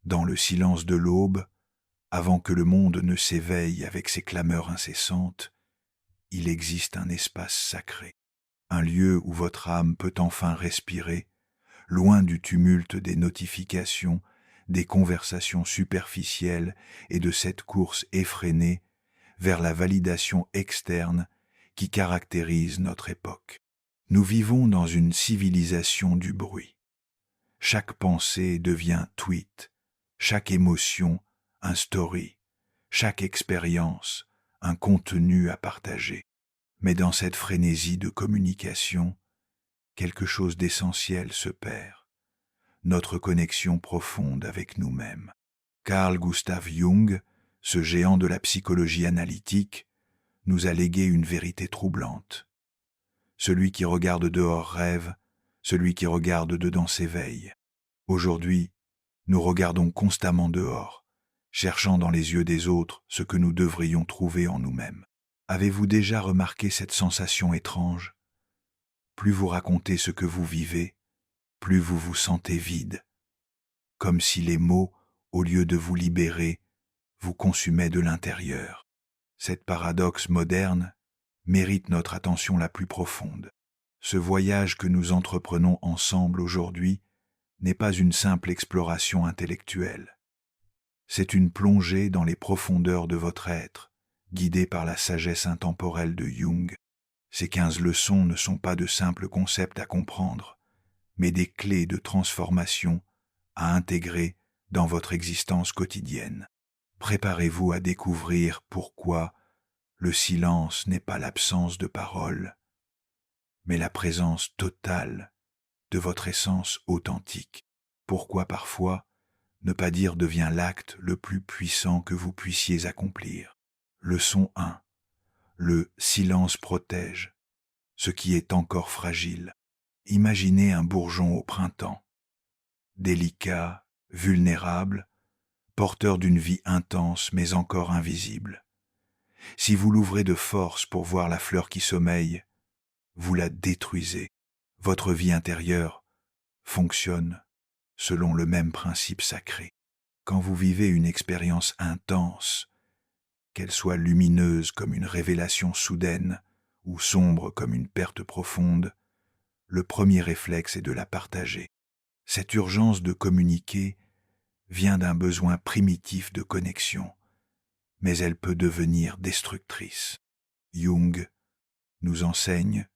Dans le silence de l'aube, avant que le monde ne s'éveille avec ses clameurs incessantes, il existe un espace sacré, un lieu où votre âme peut enfin respirer, loin du tumulte des notifications, des conversations superficielles et de cette course effrénée vers la validation externe qui caractérise notre époque. Nous vivons dans une civilisation du bruit. Chaque pensée devient tweet, chaque émotion un story, chaque expérience un contenu à partager. Mais dans cette frénésie de communication, quelque chose d'essentiel se perd, notre connexion profonde avec nous-mêmes. Carl Gustav Jung, ce géant de la psychologie analytique, nous a légué une vérité troublante. Celui qui regarde dehors rêve, celui qui regarde dedans s'éveille. Aujourd'hui, nous regardons constamment dehors, cherchant dans les yeux des autres ce que nous devrions trouver en nous-mêmes. Avez-vous déjà remarqué cette sensation étrange? Plus vous racontez ce que vous vivez, plus vous vous sentez vide, comme si les mots, au lieu de vous libérer, vous consumaient de l'intérieur. Cette paradoxe moderne mérite notre attention la plus profonde. Ce voyage que nous entreprenons ensemble aujourd'hui n'est pas une simple exploration intellectuelle. C'est une plongée dans les profondeurs de votre être, guidée par la sagesse intemporelle de Jung. Ces 15 leçons ne sont pas de simples concepts à comprendre, mais des clés de transformation à intégrer dans votre existence quotidienne. Préparez-vous à découvrir pourquoi le silence n'est pas l'absence de parole, mais la présence totale de votre essence authentique. Pourquoi parfois ne pas dire devient l'acte le plus puissant que vous puissiez accomplir. Leçon 1. Le silence protège ce qui est encore fragile. Imaginez un bourgeon au printemps, délicat, vulnérable, porteur d'une vie intense mais encore invisible. Si vous l'ouvrez de force pour voir la fleur qui sommeille, vous la détruisez. Votre vie intérieure fonctionne selon le même principe sacré. Quand vous vivez une expérience intense, qu'elle soit lumineuse comme une révélation soudaine ou sombre comme une perte profonde, le premier réflexe est de la partager. Cette urgence de communiquer vient d'un besoin primitif de connexion, mais elle peut devenir destructrice. Jung nous enseigne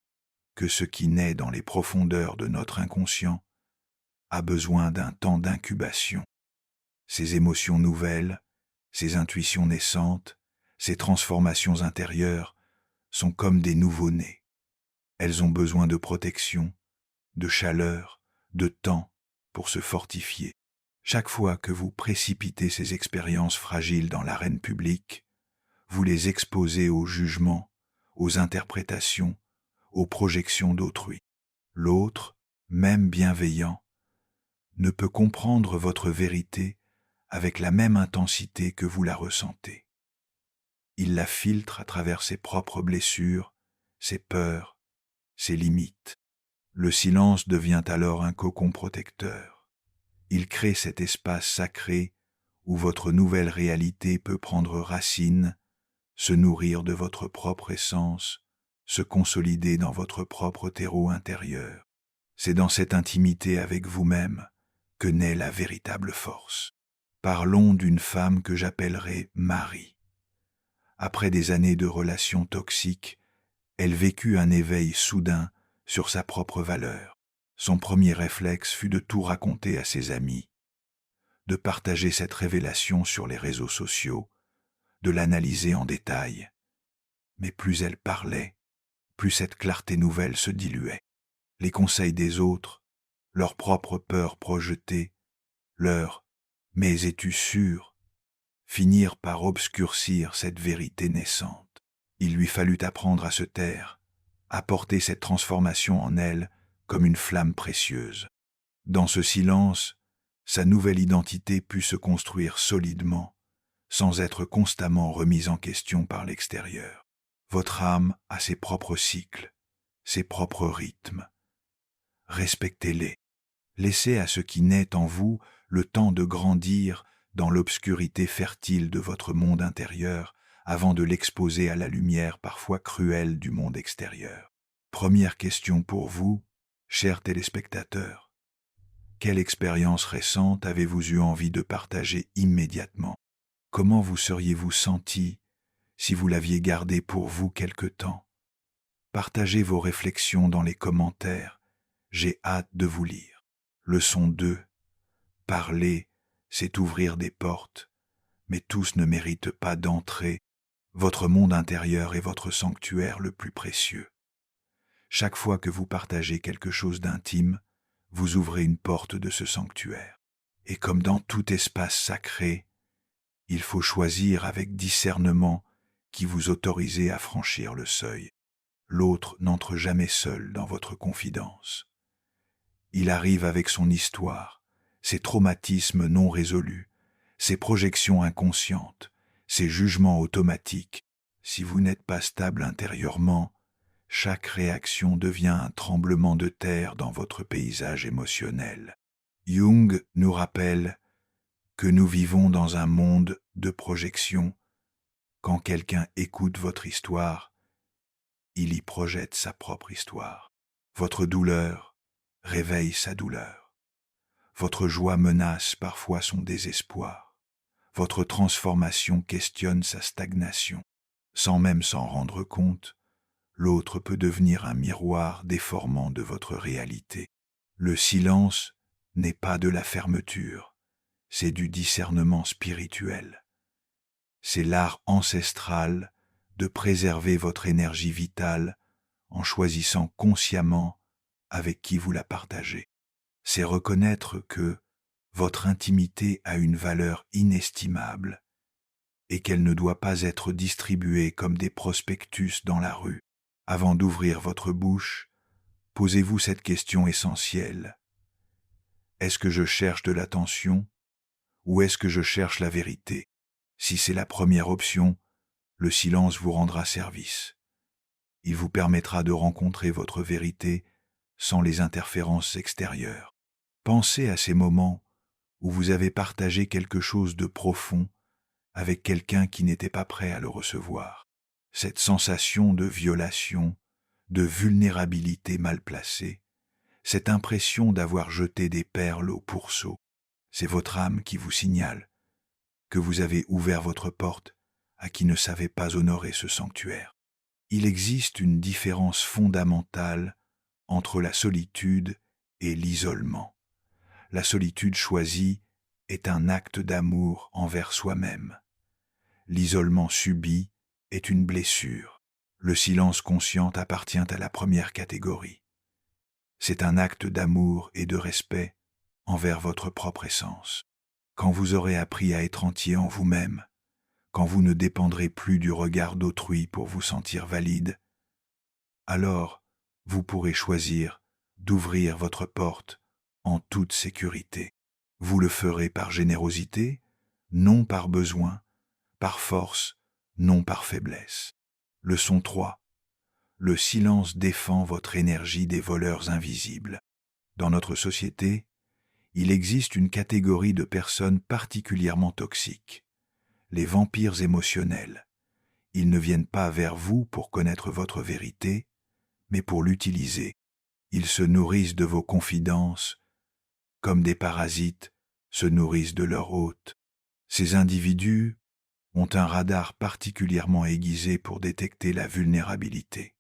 que ce qui naît dans les profondeurs de notre inconscient a besoin d'un temps d'incubation. Ces émotions nouvelles, ces intuitions naissantes, ces transformations intérieures sont comme des nouveau-nés. Elles ont besoin de protection, de chaleur, de temps pour se fortifier. Chaque fois que vous précipitez ces expériences fragiles dans l'arène publique, vous les exposez au jugement, aux interprétations, aux projections d'autrui. L'autre, même bienveillant, ne peut comprendre votre vérité avec la même intensité que vous la ressentez. Il la filtre à travers ses propres blessures, ses peurs, ses limites. Le silence devient alors un cocon protecteur. Il crée cet espace sacré où votre nouvelle réalité peut prendre racine, se nourrir de votre propre essence, se consolider dans votre propre terreau intérieur. C'est dans cette intimité avec vous-même que naît la véritable force. Parlons d'une femme que j'appellerai Marie. Après des années de relations toxiques, elle vécut un éveil soudain sur sa propre valeur. Son premier réflexe fut de tout raconter à ses amis, de partager cette révélation sur les réseaux sociaux, de l'analyser en détail. Mais plus elle parlait, plus cette clarté nouvelle se diluait. Les conseils des autres, leurs propres peurs projetées, leur « mais es-tu sûr ?» finirent par obscurcir cette vérité naissante. Il lui fallut apprendre à se taire, à porter cette transformation en elle comme une flamme précieuse. Dans ce silence, sa nouvelle identité put se construire solidement, sans être constamment remise en question par l'extérieur. Votre âme a ses propres cycles, ses propres rythmes. Respectez-les. Laissez à ce qui naît en vous le temps de grandir dans l'obscurité fertile de votre monde intérieur avant de l'exposer à la lumière parfois cruelle du monde extérieur. Première question pour vous, chers téléspectateurs. Quelle expérience récente avez-vous eu envie de partager immédiatement? Comment vous seriez-vous senti si vous l'aviez gardé pour vous quelque temps? Partagez vos réflexions dans les commentaires. J'ai hâte de vous lire. Leçon 2. Parler, c'est ouvrir des portes, mais tous ne méritent pas d'entrer. Votre monde intérieur est votre sanctuaire le plus précieux. Chaque fois que vous partagez quelque chose d'intime, vous ouvrez une porte de ce sanctuaire. Et comme dans tout espace sacré, il faut choisir avec discernement qui vous autorisez à franchir le seuil. L'autre n'entre jamais seul dans votre confidence. Il arrive avec son histoire, ses traumatismes non résolus, ses projections inconscientes, ses jugements automatiques. Si vous n'êtes pas stable intérieurement, chaque réaction devient un tremblement de terre dans votre paysage émotionnel. Jung nous rappelle que nous vivons dans un monde de projection. Quand quelqu'un écoute votre histoire, il y projette sa propre histoire. Votre douleur réveille sa douleur. Votre joie menace parfois son désespoir. Votre transformation questionne sa stagnation. Sans même s'en rendre compte, l'autre peut devenir un miroir déformant de votre réalité. Le silence n'est pas de la fermeture, c'est du discernement spirituel. C'est l'art ancestral de préserver votre énergie vitale en choisissant consciemment avec qui vous la partagez. C'est reconnaître que votre intimité a une valeur inestimable et qu'elle ne doit pas être distribuée comme des prospectus dans la rue. Avant d'ouvrir votre bouche, posez-vous cette question essentielle. Est-ce que je cherche de l'attention ou est-ce que je cherche la vérité? Si c'est la première option, le silence vous rendra service. Il vous permettra de rencontrer votre vérité sans les interférences extérieures. Pensez à ces moments où vous avez partagé quelque chose de profond avec quelqu'un qui n'était pas prêt à le recevoir. Cette sensation de violation, de vulnérabilité mal placée, cette impression d'avoir jeté des perles au pourceau, c'est votre âme qui vous signale que vous avez ouvert votre porte à qui ne savait pas honorer ce sanctuaire. Il existe une différence fondamentale entre la solitude et l'isolement. La solitude choisie est un acte d'amour envers soi-même. L'isolement subi est une blessure. Le silence conscient appartient à la première catégorie. C'est un acte d'amour et de respect envers votre propre essence. Quand vous aurez appris à être entier en vous-même, quand vous ne dépendrez plus du regard d'autrui pour vous sentir valide, alors vous pourrez choisir d'ouvrir votre porte en toute sécurité. Vous le ferez par générosité, non par besoin, par force, non par faiblesse. Leçon 3. Le silence défend votre énergie des voleurs invisibles. Dans notre société, il existe une catégorie de personnes particulièrement toxiques, les vampires émotionnels. Ils ne viennent pas vers vous pour connaître votre vérité, mais pour l'utiliser. Ils se nourrissent de vos confidences, comme des parasites se nourrissent de leur hôte. Ces individus ont un radar particulièrement aiguisé pour détecter la vulnérabilité.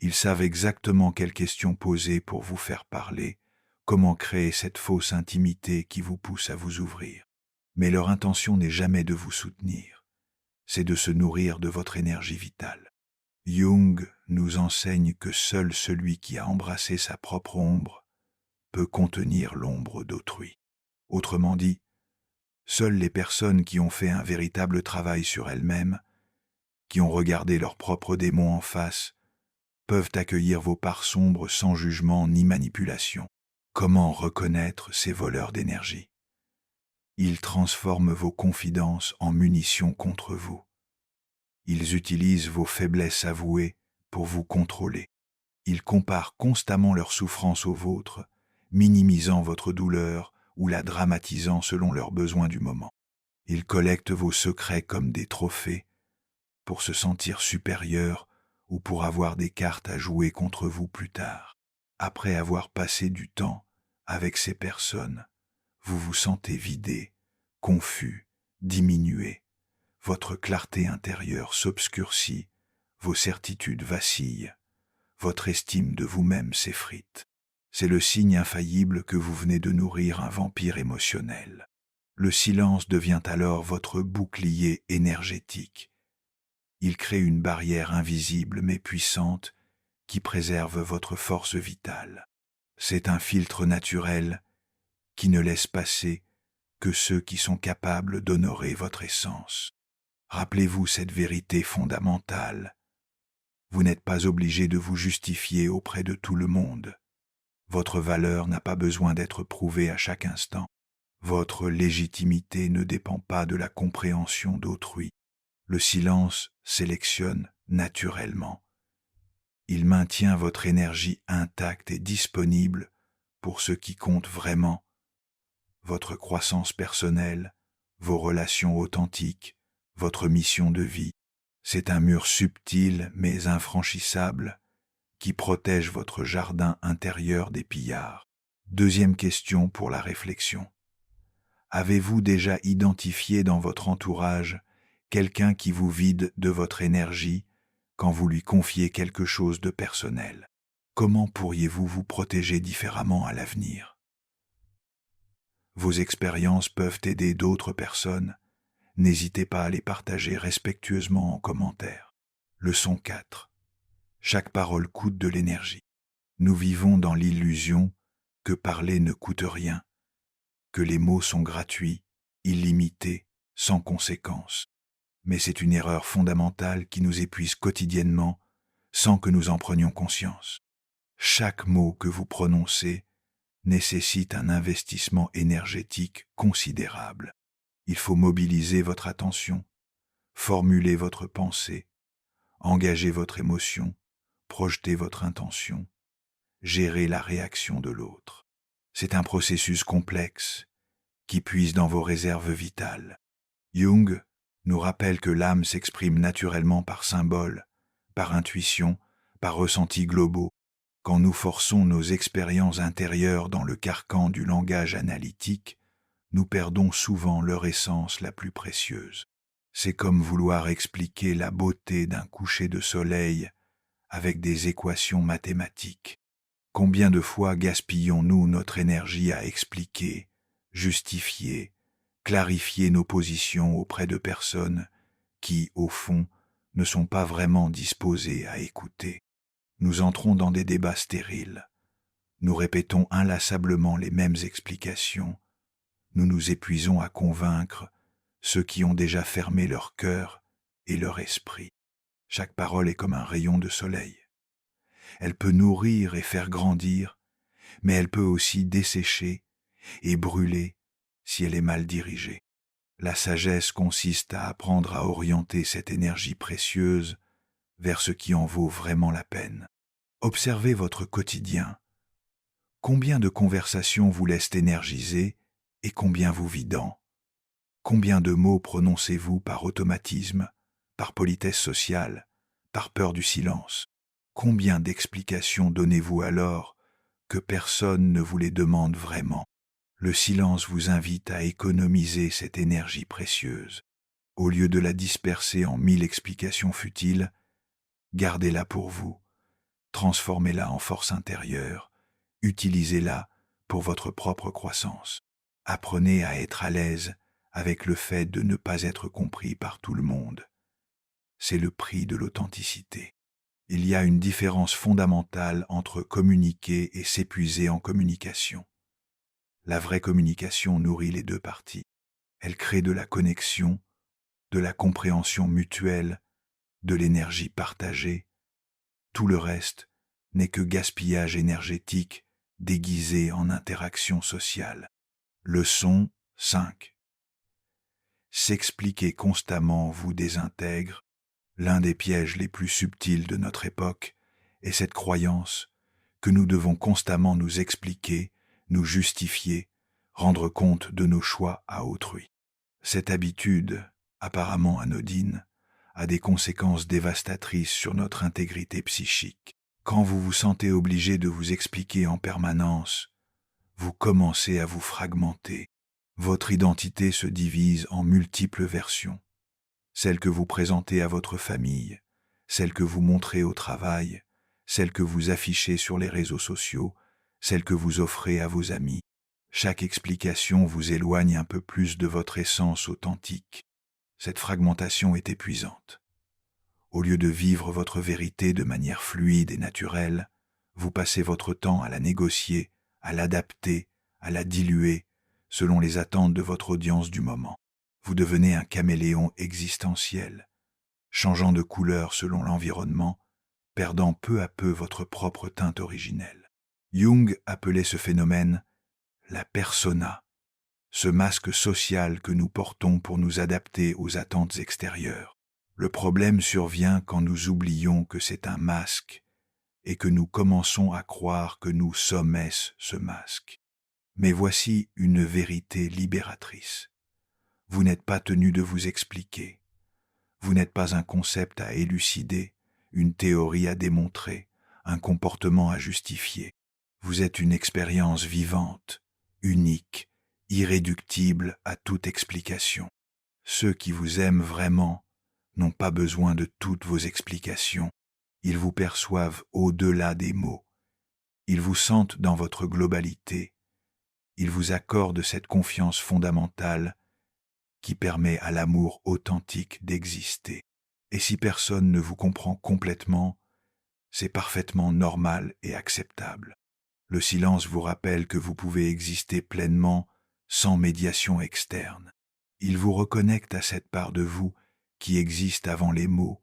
Ils savent exactement quelles questions poser pour vous faire parler, comment créer cette fausse intimité qui vous pousse à vous ouvrir. Mais leur intention n'est jamais de vous soutenir, c'est de se nourrir de votre énergie vitale. Jung nous enseigne que seul celui qui a embrassé sa propre ombre peut contenir l'ombre d'autrui. Autrement dit, seules les personnes qui ont fait un véritable travail sur elles-mêmes, qui ont regardé leurs propres démons en face, peuvent accueillir vos parts sombres sans jugement ni manipulation. Comment reconnaître ces voleurs d'énergie? Ils transforment vos confidences en munitions contre vous. Ils utilisent vos faiblesses avouées pour vous contrôler. Ils comparent constamment leurs souffrances aux vôtres, minimisant votre douleur ou la dramatisant selon leurs besoins du moment. Ils collectent vos secrets comme des trophées pour se sentir supérieurs ou pour avoir des cartes à jouer contre vous plus tard. Après avoir passé du temps avec ces personnes, vous vous sentez vidé, confus, diminué. Votre clarté intérieure s'obscurcit, vos certitudes vacillent, votre estime de vous-même s'effrite. C'est le signe infaillible que vous venez de nourrir un vampire émotionnel. Le silence devient alors votre bouclier énergétique. Il crée une barrière invisible mais puissante qui préserve votre force vitale. C'est un filtre naturel qui ne laisse passer que ceux qui sont capables d'honorer votre essence. Rappelez-vous cette vérité fondamentale. Vous n'êtes pas obligé de vous justifier auprès de tout le monde. Votre valeur n'a pas besoin d'être prouvée à chaque instant. Votre légitimité ne dépend pas de la compréhension d'autrui. Le silence sélectionne naturellement. Il maintient votre énergie intacte et disponible pour ce qui compte vraiment, votre croissance personnelle, vos relations authentiques, votre mission de vie. C'est un mur subtil mais infranchissable qui protège votre jardin intérieur des pillards. Deuxième question pour la réflexion. Avez-vous déjà identifié dans votre entourage quelqu'un qui vous vide de votre énergie quand vous lui confiez quelque chose de personnel? Comment pourriez-vous vous protéger différemment à l'avenir? Vos expériences peuvent aider d'autres personnes. N'hésitez pas à les partager respectueusement en commentaire. Leçon 4. Chaque parole coûte de l'énergie. Nous vivons dans l'illusion que parler ne coûte rien, que les mots sont gratuits, illimités, sans conséquence. Mais c'est une erreur fondamentale qui nous épuise quotidiennement sans que nous en prenions conscience. Chaque mot que vous prononcez nécessite un investissement énergétique considérable. Il faut mobiliser votre attention, formuler votre pensée, engager votre émotion, projeter votre intention, gérer la réaction de l'autre. C'est un processus complexe qui puise dans vos réserves vitales. Jung nous rappelle que l'âme s'exprime naturellement par symboles, par intuition, par ressentis globaux. Quand nous forçons nos expériences intérieures dans le carcan du langage analytique, nous perdons souvent leur essence la plus précieuse. C'est comme vouloir expliquer la beauté d'un coucher de soleil avec des équations mathématiques. Combien de fois gaspillons-nous notre énergie à expliquer, justifier, clarifier nos positions auprès de personnes qui, au fond, ne sont pas vraiment disposées à écouter? Nous entrons dans des débats stériles. Nous répétons inlassablement les mêmes explications. Nous nous épuisons à convaincre ceux qui ont déjà fermé leur cœur et leur esprit. Chaque parole est comme un rayon de soleil. Elle peut nourrir et faire grandir, mais elle peut aussi dessécher et brûler si elle est mal dirigée. La sagesse consiste à apprendre à orienter cette énergie précieuse vers ce qui en vaut vraiment la peine. Observez votre quotidien. Combien de conversations vous laissent énergiser et combien vous vidant? Combien de mots prononcez-vous par automatisme, par politesse sociale, par peur du silence? Combien d'explications donnez-vous alors que personne ne vous les demande vraiment? Le silence vous invite à économiser cette énergie précieuse. Au lieu de la disperser en 1000 explications futiles, gardez-la pour vous, transformez-la en force intérieure, utilisez-la pour votre propre croissance. Apprenez à être à l'aise avec le fait de ne pas être compris par tout le monde. C'est le prix de l'authenticité. Il y a une différence fondamentale entre communiquer et s'épuiser en communication. La vraie communication nourrit les deux parties. Elle crée de la connexion, de la compréhension mutuelle, de l'énergie partagée. Tout le reste n'est que gaspillage énergétique déguisé en interaction sociale. Leçon 5. S'expliquer constamment vous désintègre. L'un des pièges les plus subtils de notre époque est cette croyance que nous devons constamment nous expliquer, nous justifier, rendre compte de nos choix à autrui. Cette habitude, apparemment anodine, a des conséquences dévastatrices sur notre intégrité psychique. Quand vous vous sentez obligé de vous expliquer en permanence, vous commencez à vous fragmenter. Votre identité se divise en multiples versions. Celle que vous présentez à votre famille, celle que vous montrez au travail, celle que vous affichez sur les réseaux sociaux, celle que vous offrez à vos amis. Chaque explication vous éloigne un peu plus de votre essence authentique. Cette fragmentation est épuisante. Au lieu de vivre votre vérité de manière fluide et naturelle, vous passez votre temps à la négocier, à l'adapter, à la diluer, selon les attentes de votre audience du moment. Vous devenez un caméléon existentiel, changeant de couleur selon l'environnement, perdant peu à peu votre propre teinte originelle. Jung appelait ce phénomène la persona, ce masque social que nous portons pour nous adapter aux attentes extérieures. Le problème survient quand nous oublions que c'est un masque et que nous commençons à croire que nous sommes ce masque. Mais voici une vérité libératrice. Vous n'êtes pas tenu de vous expliquer. Vous n'êtes pas un concept à élucider, une théorie à démontrer, un comportement à justifier. Vous êtes une expérience vivante, unique, irréductible à toute explication. Ceux qui vous aiment vraiment n'ont pas besoin de toutes vos explications. Ils vous perçoivent au-delà des mots. Ils vous sentent dans votre globalité. Ils vous accordent cette confiance fondamentale qui permet à l'amour authentique d'exister. Et si personne ne vous comprend complètement, c'est parfaitement normal et acceptable. Le silence vous rappelle que vous pouvez exister pleinement sans médiation externe. Il vous reconnecte à cette part de vous qui existe avant les mots,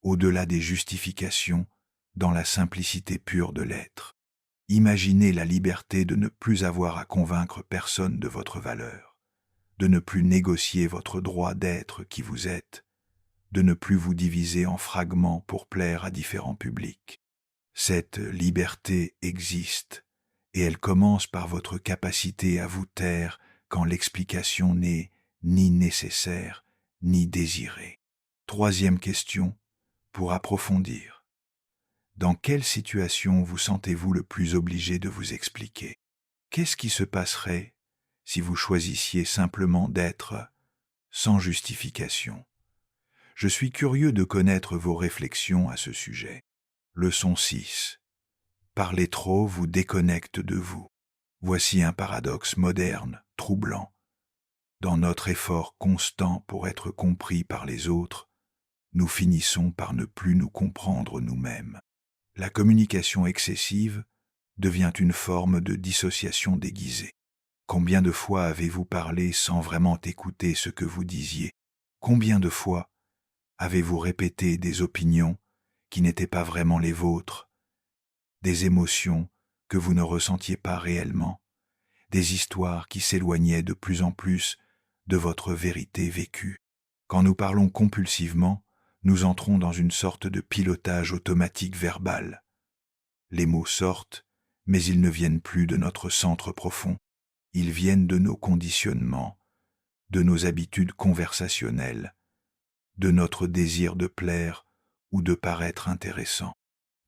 au-delà des justifications, dans la simplicité pure de l'être. Imaginez la liberté de ne plus avoir à convaincre personne de votre valeur, de ne plus négocier votre droit d'être qui vous êtes, de ne plus vous diviser en fragments pour plaire à différents publics. Cette liberté existe, et elle commence par votre capacité à vous taire quand l'explication n'est ni nécessaire, ni désirée. Troisième question, pour approfondir. Dans quelle situation vous sentez-vous le plus obligé de vous expliquer? Qu'est-ce qui se passerait si vous choisissiez simplement d'être sans justification? Je suis curieux de connaître vos réflexions à ce sujet. Leçon 6. Parler trop vous déconnecte de vous. Voici un paradoxe moderne, troublant. Dans notre effort constant pour être compris par les autres, nous finissons par ne plus nous comprendre nous-mêmes. La communication excessive devient une forme de dissociation déguisée. Combien de fois avez-vous parlé sans vraiment écouter ce que vous disiez? Combien de fois avez-vous répété des opinions qui n'étaient pas vraiment les vôtres, des émotions que vous ne ressentiez pas réellement, des histoires qui s'éloignaient de plus en plus de votre vérité vécue? Quand nous parlons compulsivement, nous entrons dans une sorte de pilotage automatique verbal. Les mots sortent, mais ils ne viennent plus de notre centre profond. Ils viennent de nos conditionnements, de nos habitudes conversationnelles, de notre désir de plaire ou de paraître intéressant.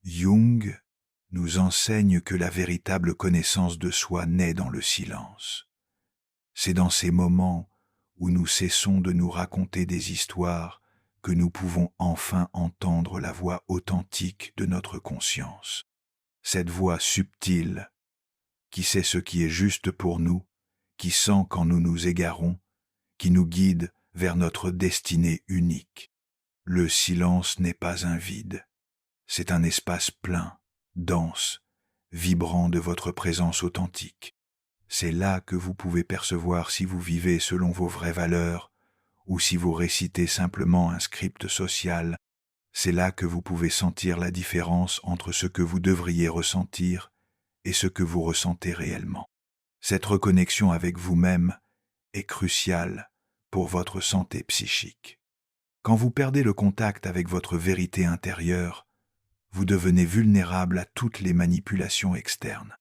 Jung nous enseigne que la véritable connaissance de soi naît dans le silence. C'est dans ces moments où nous cessons de nous raconter des histoires que nous pouvons enfin entendre la voix authentique de notre conscience. Cette voix subtile, qui sait ce qui est juste pour nous, qui sent quand nous nous égarons, qui nous guide vers notre destinée unique. Le silence n'est pas un vide, c'est un espace plein, dense, vibrant de votre présence authentique. C'est là que vous pouvez percevoir si vous vivez selon vos vraies valeurs ou si vous récitez simplement un script social. C'est là que vous pouvez sentir la différence entre ce que vous devriez ressentir et ce que vous ressentez réellement. Cette reconnexion avec vous-même est cruciale pour votre santé psychique. Quand vous perdez le contact avec votre vérité intérieure, vous devenez vulnérable à toutes les manipulations externes.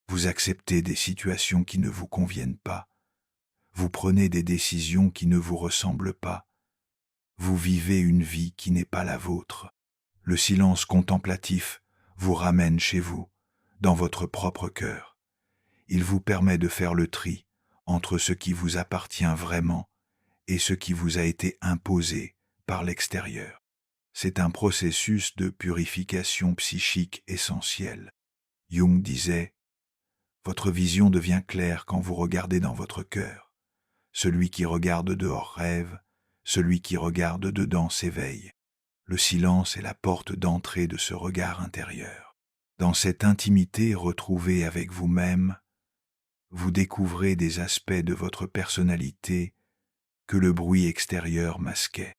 Vous acceptez des situations qui ne vous conviennent pas. Vous prenez des décisions qui ne vous ressemblent pas. Vous vivez une vie qui n'est pas la vôtre. Le silence contemplatif vous ramène chez vous, dans votre propre cœur. Il vous permet de faire le tri entre ce qui vous appartient vraiment et ce qui vous a été imposé par l'extérieur. C'est un processus de purification psychique essentiel. Jung disait « Votre vision devient claire quand vous regardez dans votre cœur. Celui qui regarde dehors rêve, celui qui regarde dedans s'éveille. Le silence est la porte d'entrée de ce regard intérieur. Dans cette intimité retrouvée avec vous-même, vous découvrez des aspects de votre personnalité que le bruit extérieur masquait.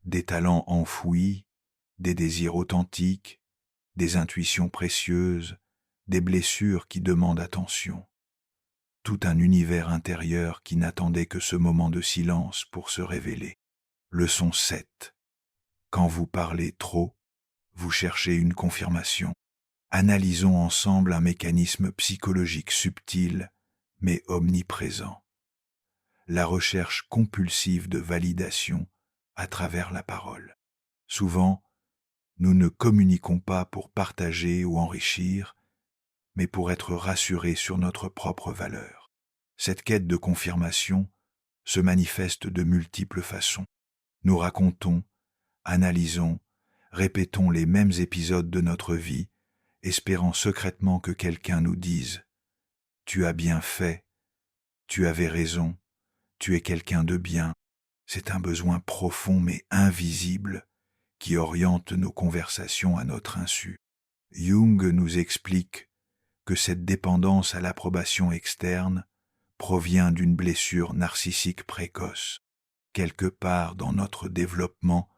Des talents enfouis, des désirs authentiques, des intuitions précieuses, des blessures qui demandent attention. Tout un univers intérieur qui n'attendait que ce moment de silence pour se révéler. Leçon 7. Quand vous parlez trop, vous cherchez une confirmation. Analysons ensemble un mécanisme psychologique subtil, mais omniprésent. La recherche compulsive de validation à travers la parole. Souvent, nous ne communiquons pas pour partager ou enrichir, mais pour être rassurés sur notre propre valeur. Cette quête de confirmation se manifeste de multiples façons. Nous racontons, analysons, répétons les mêmes épisodes de notre vie, espérant secrètement que quelqu'un nous dise « Tu as bien fait, tu avais raison, tu es quelqu'un de bien ». C'est un besoin profond mais invisible qui oriente nos conversations à notre insu. Jung nous explique que cette dépendance à l'approbation externe provient d'une blessure narcissique précoce. Quelque part dans notre développement,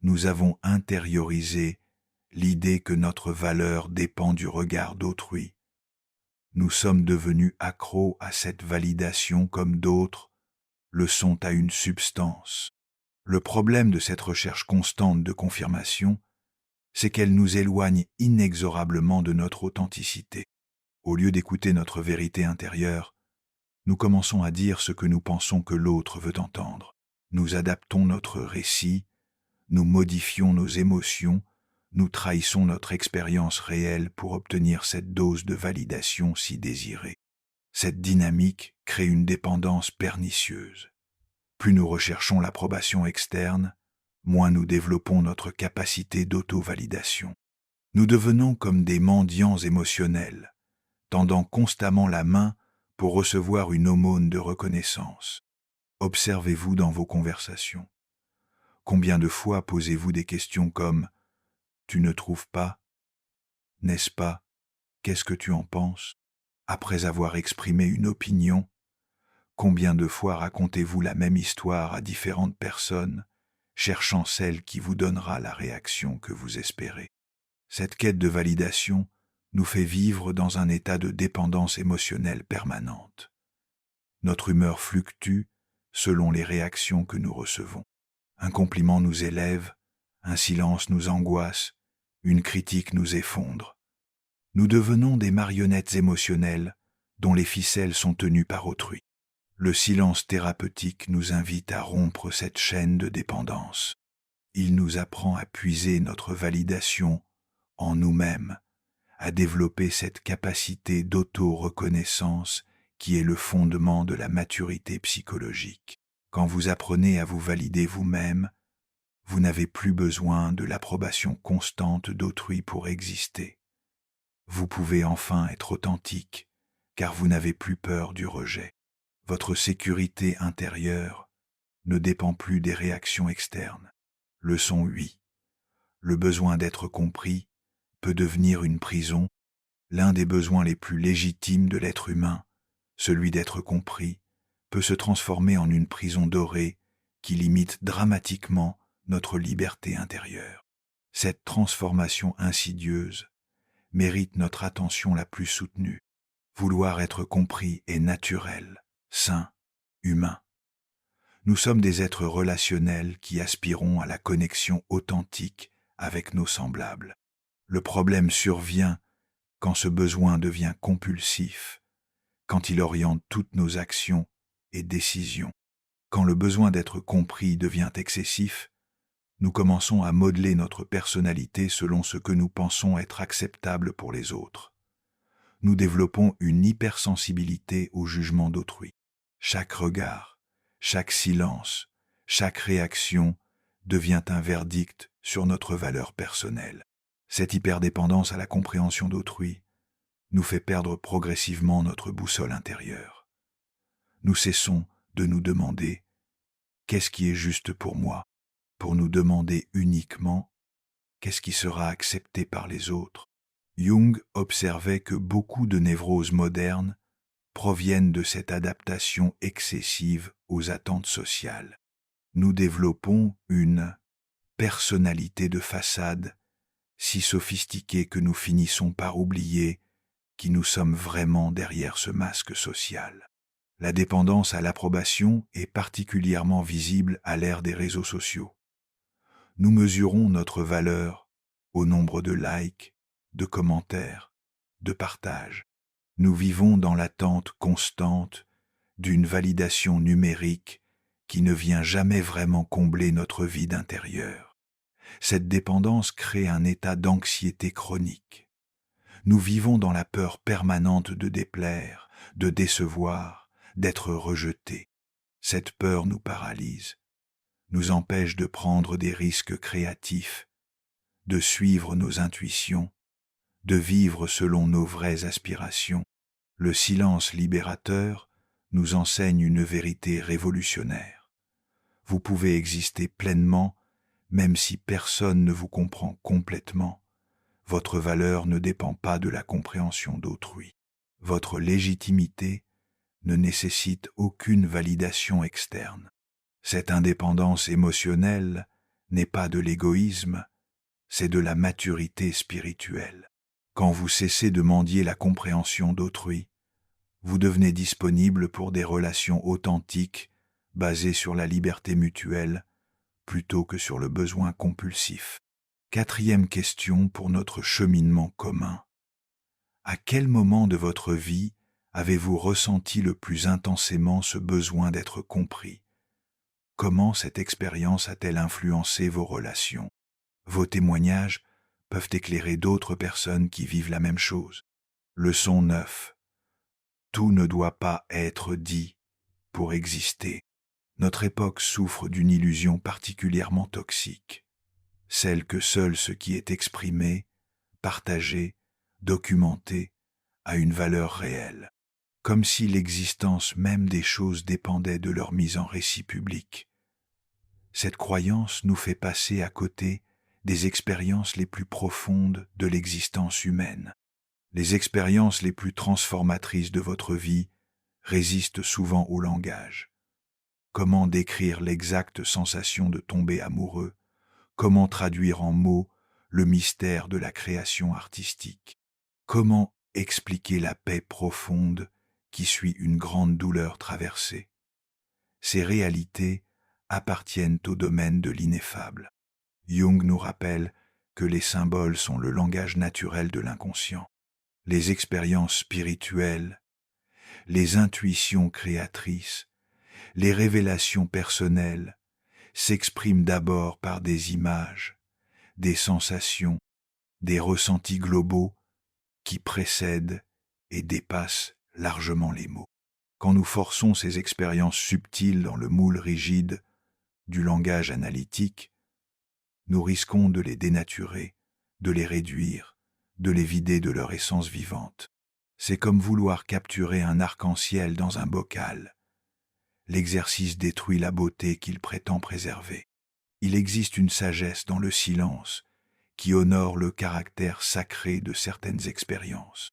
nous avons intériorisé l'idée que notre valeur dépend du regard d'autrui. Nous sommes devenus accros à cette validation comme d'autres le sont à une substance. Le problème de cette recherche constante de confirmation, c'est qu'elle nous éloigne inexorablement de notre authenticité. Au lieu d'écouter notre vérité intérieure, nous commençons à dire ce que nous pensons que l'autre veut entendre. Nous adaptons notre récit, nous modifions nos émotions, nous trahissons notre expérience réelle pour obtenir cette dose de validation si désirée. Cette dynamique crée une dépendance pernicieuse. Plus nous recherchons l'approbation externe, moins nous développons notre capacité d'auto-validation. Nous devenons comme des mendiants émotionnels, tendant constamment la main pour recevoir une aumône de reconnaissance. Observez-vous dans vos conversations. Combien de fois posez-vous des questions comme « Tu ne trouves pas ? N'est-ce pas ? Qu'est-ce que tu en penses ?» Après avoir exprimé une opinion, combien de fois racontez-vous la même histoire à différentes personnes, cherchant celle qui vous donnera la réaction que vous espérez? Cette quête de validation nous fait vivre dans un état de dépendance émotionnelle permanente. Notre humeur fluctue selon les réactions que nous recevons. Un compliment nous élève, un silence nous angoisse, une critique nous effondre. Nous devenons des marionnettes émotionnelles dont les ficelles sont tenues par autrui. Le silence thérapeutique nous invite à rompre cette chaîne de dépendance. Il nous apprend à puiser notre validation en nous-mêmes, à développer cette capacité d'auto-reconnaissance qui est le fondement de la maturité psychologique. Quand vous apprenez à vous valider vous-même, vous n'avez plus besoin de l'approbation constante d'autrui pour exister. Vous pouvez enfin être authentique, car vous n'avez plus peur du rejet. Votre sécurité intérieure ne dépend plus des réactions externes. Leçon 8. Le besoin d'être compris peut devenir une prison, l'un des besoins les plus légitimes de l'être humain, celui d'être compris, peut se transformer en une prison dorée qui limite dramatiquement notre liberté intérieure. Cette transformation insidieuse mérite notre attention la plus soutenue. Vouloir être compris est naturel, sain, humain. Nous sommes des êtres relationnels qui aspirons à la connexion authentique avec nos semblables. Le problème survient quand ce besoin devient compulsif, quand il oriente toutes nos actions et décisions, quand le besoin d'être compris devient excessif, nous commençons à modeler notre personnalité selon ce que nous pensons être acceptable pour les autres. Nous développons une hypersensibilité au jugement d'autrui. Chaque regard, chaque silence, chaque réaction devient un verdict sur notre valeur personnelle. Cette hyperdépendance à la compréhension d'autrui nous fait perdre progressivement notre boussole intérieure. Nous cessons de nous demander « qu'est-ce qui est juste pour moi ?» pour nous demander uniquement « qu'est-ce qui sera accepté par les autres ?» Jung observait que beaucoup de névroses modernes proviennent de cette adaptation excessive aux attentes sociales. Nous développons une personnalité de façade si sophistiquée que nous finissons par oublier qui nous sommes vraiment derrière ce masque social. La dépendance à l'approbation est particulièrement visible à l'ère des réseaux sociaux. Nous mesurons notre valeur au nombre de likes, de commentaires, de partages. Nous vivons dans l'attente constante d'une validation numérique qui ne vient jamais vraiment combler notre vide intérieur. Cette dépendance crée un état d'anxiété chronique. Nous vivons dans la peur permanente de déplaire, de décevoir, d'être rejetés. Cette peur nous paralyse, nous empêche de prendre des risques créatifs, de suivre nos intuitions, de vivre selon nos vraies aspirations. Le silence libérateur nous enseigne une vérité révolutionnaire. Vous pouvez exister pleinement, même si personne ne vous comprend complètement. Votre valeur ne dépend pas de la compréhension d'autrui. Votre légitimité ne nécessite aucune validation externe. Cette indépendance émotionnelle n'est pas de l'égoïsme, c'est de la maturité spirituelle. Quand vous cessez de mendier la compréhension d'autrui, vous devenez disponible pour des relations authentiques basées sur la liberté mutuelle plutôt que sur le besoin compulsif. Quatrième question pour notre cheminement commun. À quel moment de votre vie avez-vous ressenti le plus intensément ce besoin d'être compris ? Comment cette expérience a-t-elle influencé vos relations ? Vos témoignages peuvent éclairer d'autres personnes qui vivent la même chose. Leçon 9. Tout ne doit pas être dit pour exister. Notre époque souffre d'une illusion particulièrement toxique, celle que seul ce qui est exprimé, partagé, documenté, a une valeur réelle, comme si l'existence même des choses dépendait de leur mise en récit public. Cette croyance nous fait passer à côté des expériences les plus profondes de l'existence humaine. Les expériences les plus transformatrices de votre vie résistent souvent au langage. Comment décrire l'exacte sensation de tomber amoureux? Comment traduire en mots le mystère de la création artistique? Comment expliquer la paix profonde qui suit une grande douleur traversée? Ces réalités appartiennent au domaine de l'ineffable. Jung nous rappelle que les symboles sont le langage naturel de l'inconscient. Les expériences spirituelles, les intuitions créatrices, les révélations personnelles s'expriment d'abord par des images, des sensations, des ressentis globaux qui précèdent et dépassent largement les mots. Quand nous forçons ces expériences subtiles dans le moule rigide du langage analytique, nous risquons de les dénaturer, de les réduire, de les vider de leur essence vivante. C'est comme vouloir capturer un arc-en-ciel dans un bocal. L'exercice détruit la beauté qu'il prétend préserver. Il existe une sagesse dans le silence qui honore le caractère sacré de certaines expériences.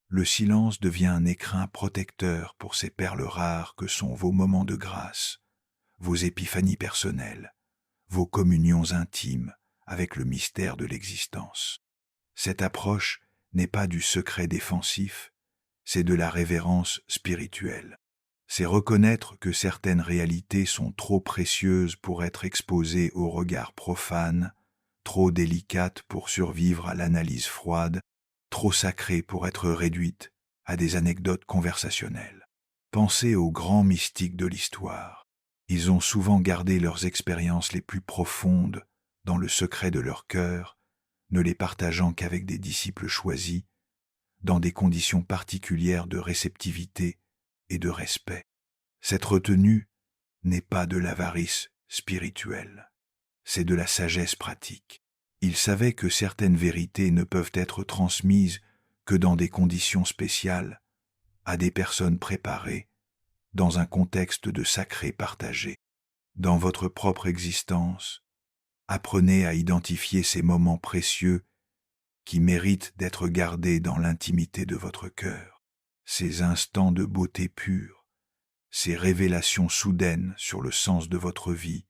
Le silence devient un écrin protecteur pour ces perles rares que sont vos moments de grâce, vos épiphanies personnelles, vos communions intimes avec le mystère de l'existence. Cette approche n'est pas du secret défensif, c'est de la révérence spirituelle. C'est reconnaître que certaines réalités sont trop précieuses pour être exposées au regard profane, trop délicates pour survivre à l'analyse froide, trop sacrée pour être réduite à des anecdotes conversationnelles. Pensez aux grands mystiques de l'histoire. Ils ont souvent gardé leurs expériences les plus profondes dans le secret de leur cœur, ne les partageant qu'avec des disciples choisis, dans des conditions particulières de réceptivité et de respect. Cette retenue n'est pas de l'avarice spirituelle, c'est de la sagesse pratique. Ils savaient que certaines vérités ne peuvent être transmises que dans des conditions spéciales, à des personnes préparées, dans un contexte de sacré partagé. Dans votre propre existence, apprenez à identifier ces moments précieux qui méritent d'être gardés dans l'intimité de votre cœur, ces instants de beauté pure, ces révélations soudaines sur le sens de votre vie,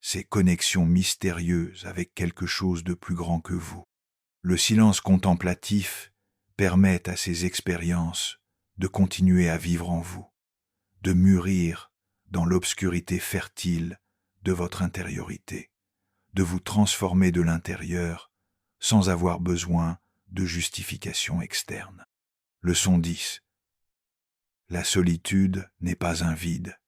ces connexions mystérieuses avec quelque chose de plus grand que vous. Le silence contemplatif permet à ces expériences de continuer à vivre en vous, de mûrir dans l'obscurité fertile de votre intériorité, de vous transformer de l'intérieur sans avoir besoin de justification externe. Leçon 10. La solitude n'est pas un vide,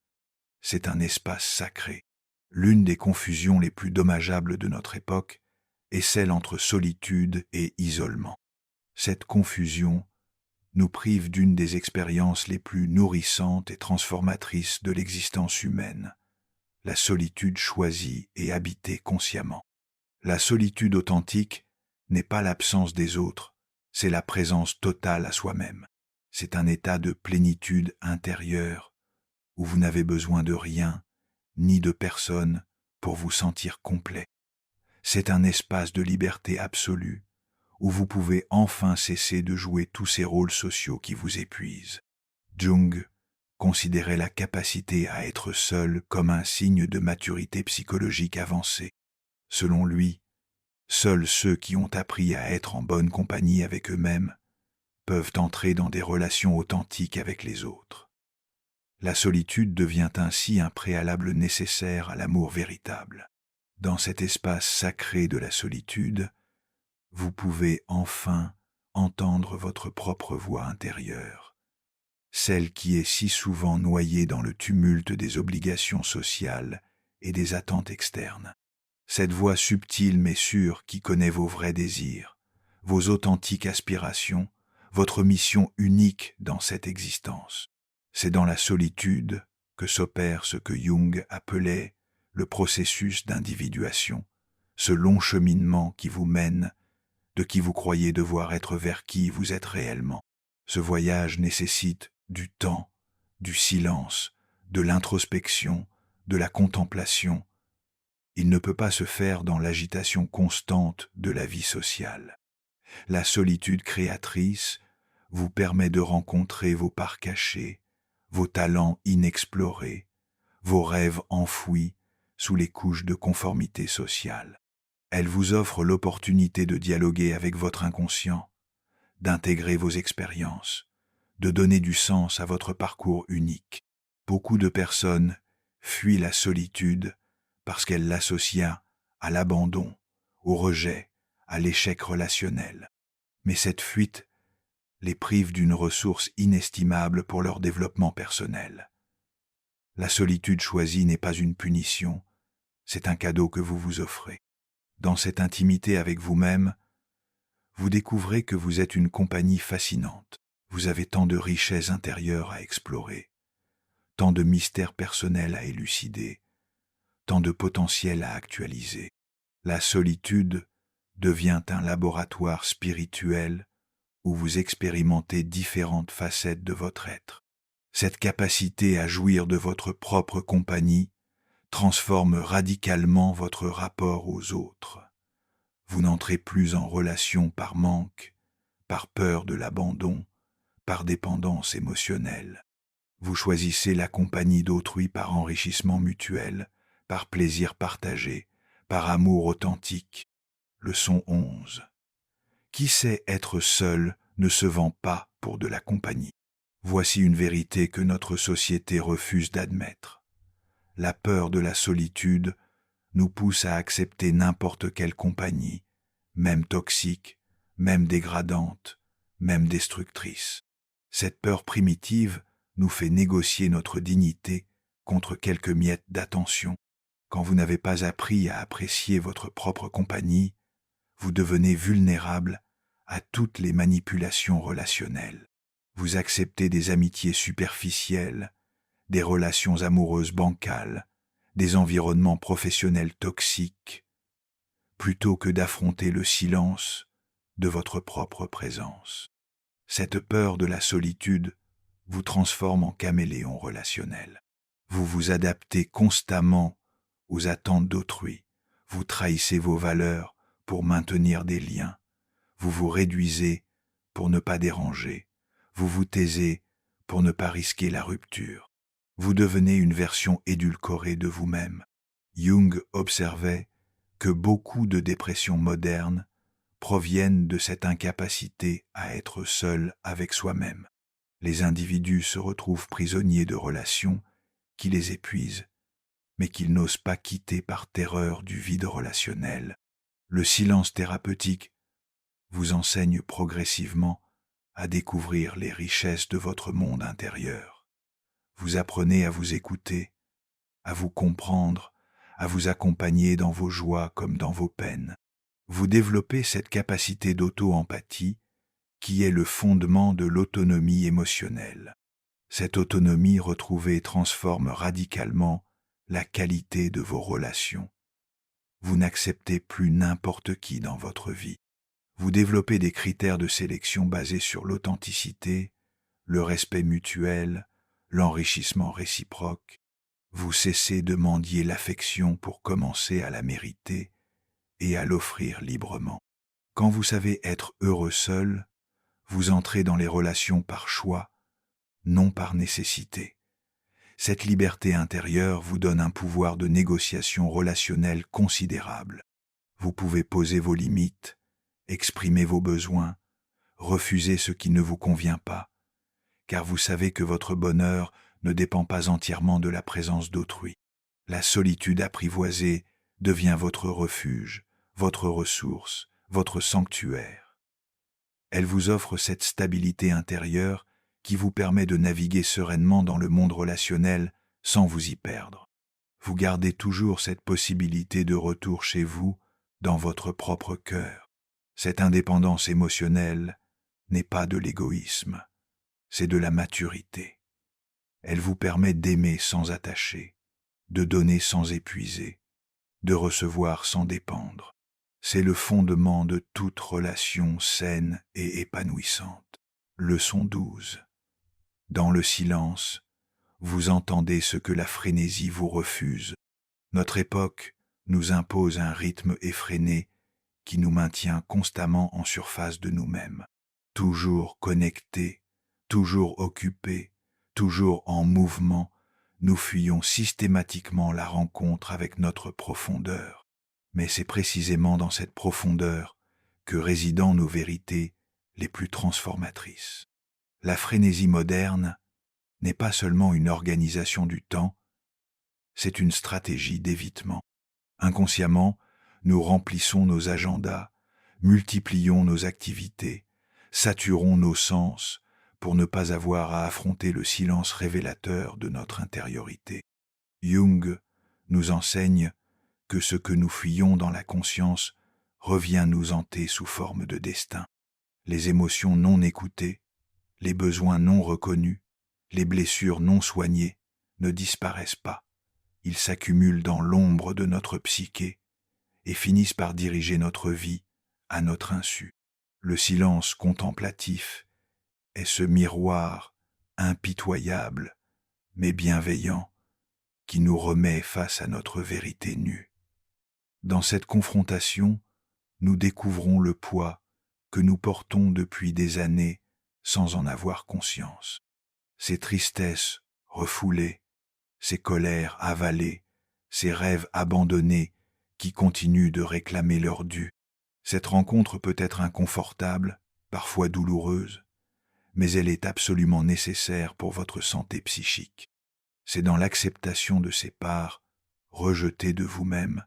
c'est un espace sacré. L'une des confusions les plus dommageables de notre époque est celle entre solitude et isolement. Cette confusion nous prive d'une des expériences les plus nourrissantes et transformatrices de l'existence humaine, la solitude choisie et habitée consciemment. La solitude authentique n'est pas l'absence des autres, c'est la présence totale à soi-même. C'est un état de plénitude intérieure où vous n'avez besoin de rien ni de personne pour vous sentir complet. C'est un espace de liberté absolue où vous pouvez enfin cesser de jouer tous ces rôles sociaux qui vous épuisent. Jung considérait la capacité à être seul comme un signe de maturité psychologique avancée. Selon lui, seuls ceux qui ont appris à être en bonne compagnie avec eux-mêmes peuvent entrer dans des relations authentiques avec les autres. La solitude devient ainsi un préalable nécessaire à l'amour véritable. Dans cet espace sacré de la solitude, vous pouvez enfin entendre votre propre voix intérieure, celle qui est si souvent noyée dans le tumulte des obligations sociales et des attentes externes. Cette voix subtile mais sûre qui connaît vos vrais désirs, vos authentiques aspirations, votre mission unique dans cette existence. C'est dans la solitude que s'opère ce que Jung appelait le processus d'individuation, ce long cheminement qui vous mène de qui vous croyez devoir être vers qui vous êtes réellement. Ce voyage nécessite du temps, du silence, de l'introspection, de la contemplation. Il ne peut pas se faire dans l'agitation constante de la vie sociale. La solitude créatrice vous permet de rencontrer vos parts cachées, vos talents inexplorés, vos rêves enfouis sous les couches de conformité sociale. Elle vous offre l'opportunité de dialoguer avec votre inconscient, d'intégrer vos expériences, de donner du sens à votre parcours unique. Beaucoup de personnes fuient la solitude parce qu'elles l'associent à l'abandon, au rejet, à l'échec relationnel. Mais cette fuite les prive d'une ressource inestimable pour leur développement personnel. La solitude choisie n'est pas une punition, c'est un cadeau que vous vous offrez. Dans cette intimité avec vous-même, vous découvrez que vous êtes une compagnie fascinante. Vous avez tant de richesses intérieures à explorer, tant de mystères personnels à élucider, tant de potentiel à actualiser. La solitude devient un laboratoire spirituel où vous expérimentez différentes facettes de votre être. Cette capacité à jouir de votre propre compagnie transforme radicalement votre rapport aux autres. Vous n'entrez plus en relation par manque, par peur de l'abandon, par dépendance émotionnelle. Vous choisissez la compagnie d'autrui par enrichissement mutuel, par plaisir partagé, par amour authentique. Leçon 11. Qui sait être seul ne se vend pas pour de la compagnie. Voici une vérité que notre société refuse d'admettre. La peur de la solitude nous pousse à accepter n'importe quelle compagnie, même toxique, même dégradante, même destructrice. Cette peur primitive nous fait négocier notre dignité contre quelques miettes d'attention. Quand vous n'avez pas appris à apprécier votre propre compagnie, vous devenez vulnérable à toutes les manipulations relationnelles. Vous acceptez des amitiés superficielles, des relations amoureuses bancales, des environnements professionnels toxiques, plutôt que d'affronter le silence de votre propre présence. Cette peur de la solitude vous transforme en caméléon relationnel. Vous vous adaptez constamment aux attentes d'autrui. Vous trahissez vos valeurs pour maintenir des liens. Vous vous réduisez pour ne pas déranger. Vous vous taisez pour ne pas risquer la rupture. Vous devenez une version édulcorée de vous-même. Jung observait que beaucoup de dépressions modernes proviennent de cette incapacité à être seul avec soi-même. Les individus se retrouvent prisonniers de relations qui les épuisent, mais qu'ils n'osent pas quitter par terreur du vide relationnel. Le silence thérapeutique vous enseigne progressivement à découvrir les richesses de votre monde intérieur. Vous apprenez à vous écouter, à vous comprendre, à vous accompagner dans vos joies comme dans vos peines. Vous développez cette capacité d'auto-empathie qui est le fondement de l'autonomie émotionnelle. Cette autonomie retrouvée transforme radicalement la qualité de vos relations. Vous n'acceptez plus n'importe qui dans votre vie. Vous développez des critères de sélection basés sur l'authenticité, le respect mutuel, l'enrichissement réciproque. Vous cessez de mendier l'affection pour commencer à la mériter et à l'offrir librement. Quand vous savez être heureux seul, vous entrez dans les relations par choix, non par nécessité. Cette liberté intérieure vous donne un pouvoir de négociation relationnelle considérable. Vous pouvez poser vos limites, exprimer vos besoins, refuser ce qui ne vous convient pas, car vous savez que votre bonheur ne dépend pas entièrement de la présence d'autrui. La solitude apprivoisée devient votre refuge, votre ressource, votre sanctuaire. Elle vous offre cette stabilité intérieure qui vous permet de naviguer sereinement dans le monde relationnel sans vous y perdre. Vous gardez toujours cette possibilité de retour chez vous, dans votre propre cœur. Cette indépendance émotionnelle n'est pas de l'égoïsme, c'est de la maturité. Elle vous permet d'aimer sans attacher, de donner sans épuiser, de recevoir sans dépendre. C'est le fondement de toute relation saine et épanouissante. Leçon 12. Dans le silence, vous entendez ce que la frénésie vous refuse. Notre époque nous impose un rythme effréné qui nous maintient constamment en surface de nous-mêmes. Toujours connectés, toujours occupés, toujours en mouvement, nous fuyons systématiquement la rencontre avec notre profondeur. Mais c'est précisément dans cette profondeur que résident nos vérités les plus transformatrices. La frénésie moderne n'est pas seulement une organisation du temps, c'est une stratégie d'évitement. Inconsciemment, nous remplissons nos agendas, multiplions nos activités, saturons nos sens pour ne pas avoir à affronter le silence révélateur de notre intériorité. Jung nous enseigne que ce que nous fuyons dans la conscience revient nous hanter sous forme de destin. Les émotions non écoutées, les besoins non reconnus, les blessures non soignées ne disparaissent pas. Ils s'accumulent dans l'ombre de notre psyché et finissent par diriger notre vie à notre insu. Le silence contemplatif est ce miroir impitoyable mais bienveillant qui nous remet face à notre vérité nue. Dans cette confrontation, nous découvrons le poids que nous portons depuis des années sans en avoir conscience. Ces tristesses refoulées, ces colères avalées, ces rêves abandonnés qui continuent de réclamer leur dû. Cette rencontre peut être inconfortable, parfois douloureuse, mais elle est absolument nécessaire pour votre santé psychique. C'est dans l'acceptation de ces parts rejetées de vous-même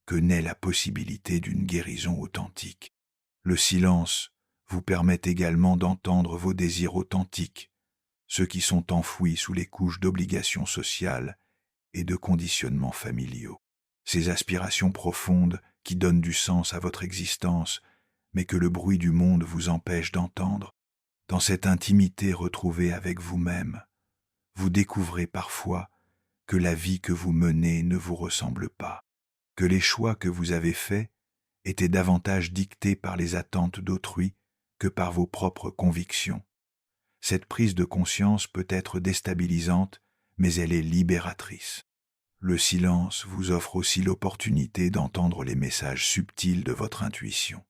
que naît la possibilité d'une guérison authentique. Le silence vous permet également d'entendre vos désirs authentiques, ceux qui sont enfouis sous les couches d'obligations sociales et de conditionnements familiaux. Ces aspirations profondes qui donnent du sens à votre existence, mais que le bruit du monde vous empêche d'entendre. Dans cette intimité retrouvée avec vous-même, vous découvrez parfois que la vie que vous menez ne vous ressemble pas, que les choix que vous avez faits étaient davantage dictés par les attentes d'autrui que par vos propres convictions. Cette prise de conscience peut être déstabilisante, mais elle est libératrice. Le silence vous offre aussi l'opportunité d'entendre les messages subtils de votre intuition.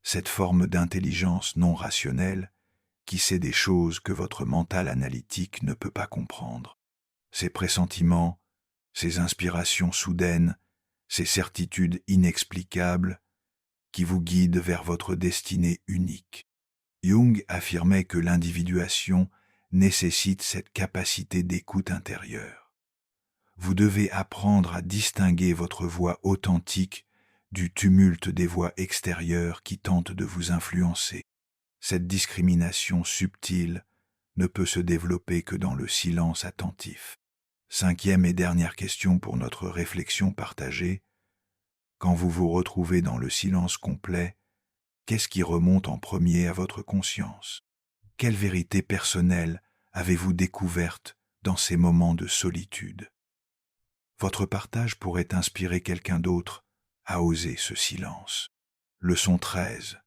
Cette forme d'intelligence non rationnelle qui sait des choses que votre mental analytique ne peut pas comprendre. Ces pressentiments, ces inspirations soudaines, ces certitudes inexplicables qui vous guident vers votre destinée unique. Jung affirmait que l'individuation nécessite cette capacité d'écoute intérieure. Vous devez apprendre à distinguer votre voix authentique du tumulte des voix extérieures qui tentent de vous influencer. Cette discrimination subtile ne peut se développer que dans le silence attentif. 5e et dernière question pour notre réflexion partagée. Quand vous vous retrouvez dans le silence complet, qu'est-ce qui remonte en premier à votre conscience? Quelle vérité personnelle avez-vous découverte dans ces moments de solitude? Votre partage pourrait inspirer quelqu'un d'autre à oser ce silence. Leçon 13.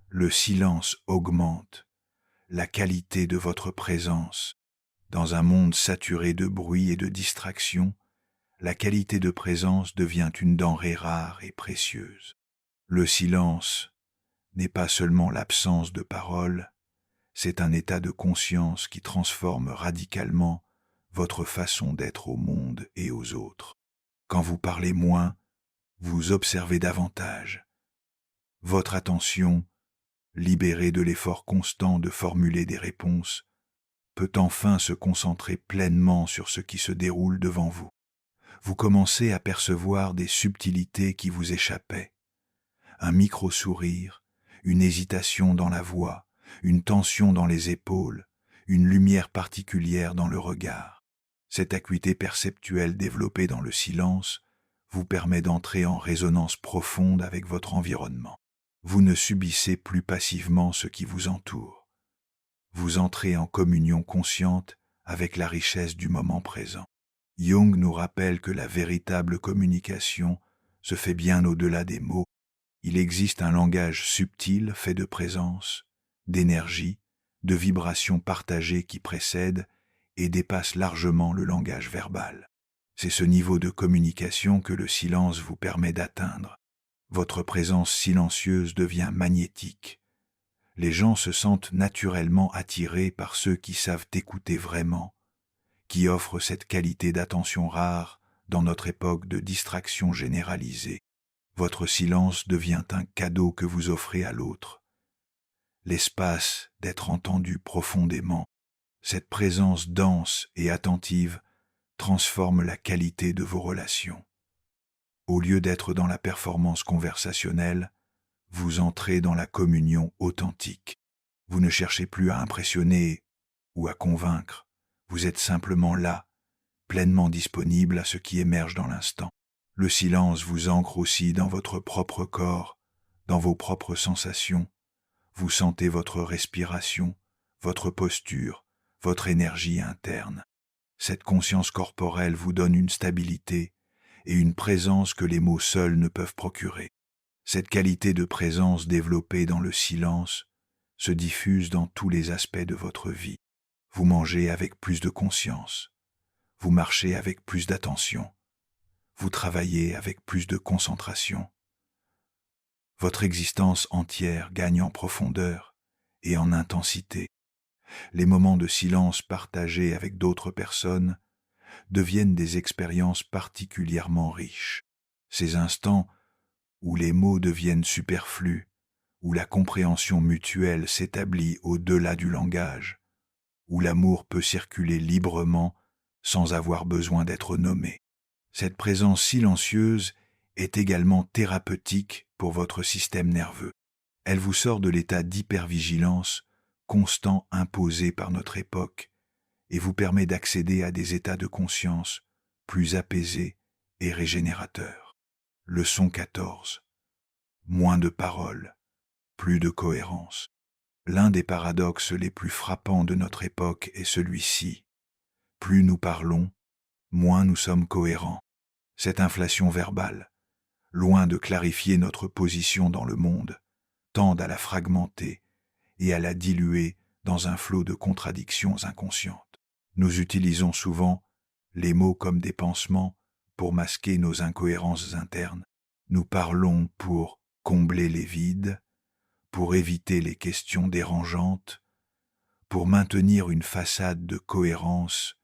Le silence augmente la qualité de votre présence. Dans un monde saturé de bruit et de distractions, la qualité de présence devient une denrée rare et précieuse. Le silence n'est pas seulement l'absence de parole, c'est un état de conscience qui transforme radicalement votre façon d'être au monde et aux autres. Quand vous parlez moins, vous observez davantage. Votre attention, libérée de l'effort constant de formuler des réponses, peut enfin se concentrer pleinement sur ce qui se déroule devant vous. Vous commencez à percevoir des subtilités qui vous échappaient. Un micro-sourire, une hésitation dans la voix, une tension dans les épaules, une lumière particulière dans le regard. Cette acuité perceptuelle développée dans le silence vous permet d'entrer en résonance profonde avec votre environnement. Vous ne subissez plus passivement ce qui vous entoure. Vous entrez en communion consciente avec la richesse du moment présent. Jung nous rappelle que la véritable communication se fait bien au-delà des mots. Il existe un langage subtil fait de présence, d'énergie, de vibrations partagées qui précède et dépasse largement le langage verbal. C'est ce niveau de communication que le silence vous permet d'atteindre. Votre présence silencieuse devient magnétique. Les gens se sentent naturellement attirés par ceux qui savent écouter vraiment, qui offrent cette qualité d'attention rare dans notre époque de distraction généralisée. Votre silence devient un cadeau que vous offrez à l'autre. L'espace d'être entendu profondément, cette présence dense et attentive transforme la qualité de vos relations. Au lieu d'être dans la performance conversationnelle, vous entrez dans la communion authentique. Vous ne cherchez plus à impressionner ou à convaincre. Vous êtes simplement là, pleinement disponible à ce qui émerge dans l'instant. Le silence vous ancre aussi dans votre propre corps, dans vos propres sensations. Vous sentez votre respiration, votre posture, votre énergie interne. Cette conscience corporelle vous donne une stabilité et une présence que les mots seuls ne peuvent procurer. Cette qualité de présence développée dans le silence se diffuse dans tous les aspects de votre vie. Vous mangez avec plus de conscience. Vous marchez avec plus d'attention. Vous travaillez avec plus de concentration. Votre existence entière gagne en profondeur et en intensité. Les moments de silence partagés avec d'autres personnes deviennent des expériences particulièrement riches. Ces instants où les mots deviennent superflus, où la compréhension mutuelle s'établit au-delà du langage, où l'amour peut circuler librement sans avoir besoin d'être nommé. Cette présence silencieuse est également thérapeutique pour votre système nerveux. Elle vous sort de l'état d'hypervigilance constant imposé par notre époque et vous permet d'accéder à des états de conscience plus apaisés et régénérateurs. Leçon 14. Moins de paroles, plus de cohérence. L'un des paradoxes les plus frappants de notre époque est celui-ci. Plus nous parlons, moins nous sommes cohérents. Cette inflation verbale, loin de clarifier notre position dans le monde, tend à la fragmenter et à la diluer dans un flot de contradictions inconscientes. Nous utilisons souvent les mots comme des pansements pour masquer nos incohérences internes. Nous parlons pour combler les vides, pour éviter les questions dérangeantes, pour maintenir une façade de cohérence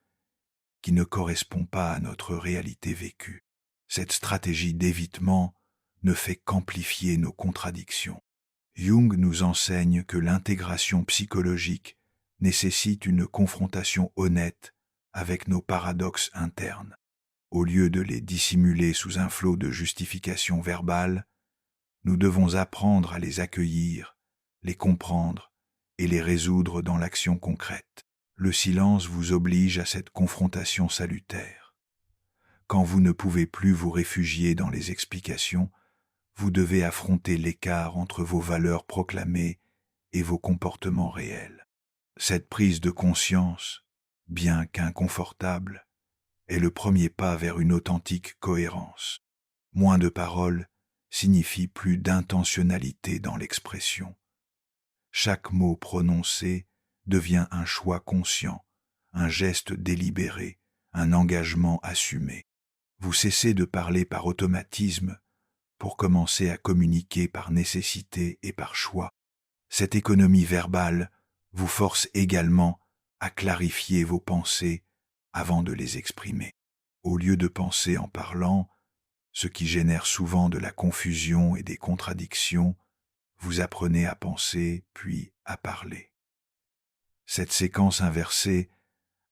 qui ne correspond pas à notre réalité vécue. Cette stratégie d'évitement ne fait qu'amplifier nos contradictions. Jung nous enseigne que l'intégration psychologique nécessite une confrontation honnête avec nos paradoxes internes. Au lieu de les dissimuler sous un flot de justifications verbales, nous devons apprendre à les accueillir, les comprendre et les résoudre dans l'action concrète. Le silence vous oblige à cette confrontation salutaire. Quand vous ne pouvez plus vous réfugier dans les explications, vous devez affronter l'écart entre vos valeurs proclamées et vos comportements réels. Cette prise de conscience, bien qu'inconfortable, est le premier pas vers une authentique cohérence. Moins de paroles signifie plus d'intentionnalité dans l'expression. Chaque mot prononcé devient un choix conscient, un geste délibéré, un engagement assumé. Vous cessez de parler par automatisme pour commencer à communiquer par nécessité et par choix. Cette économie verbale vous force également à clarifier vos pensées avant de les exprimer. Au lieu de penser en parlant, ce qui génère souvent de la confusion et des contradictions, vous apprenez à penser puis à parler. Cette séquence inversée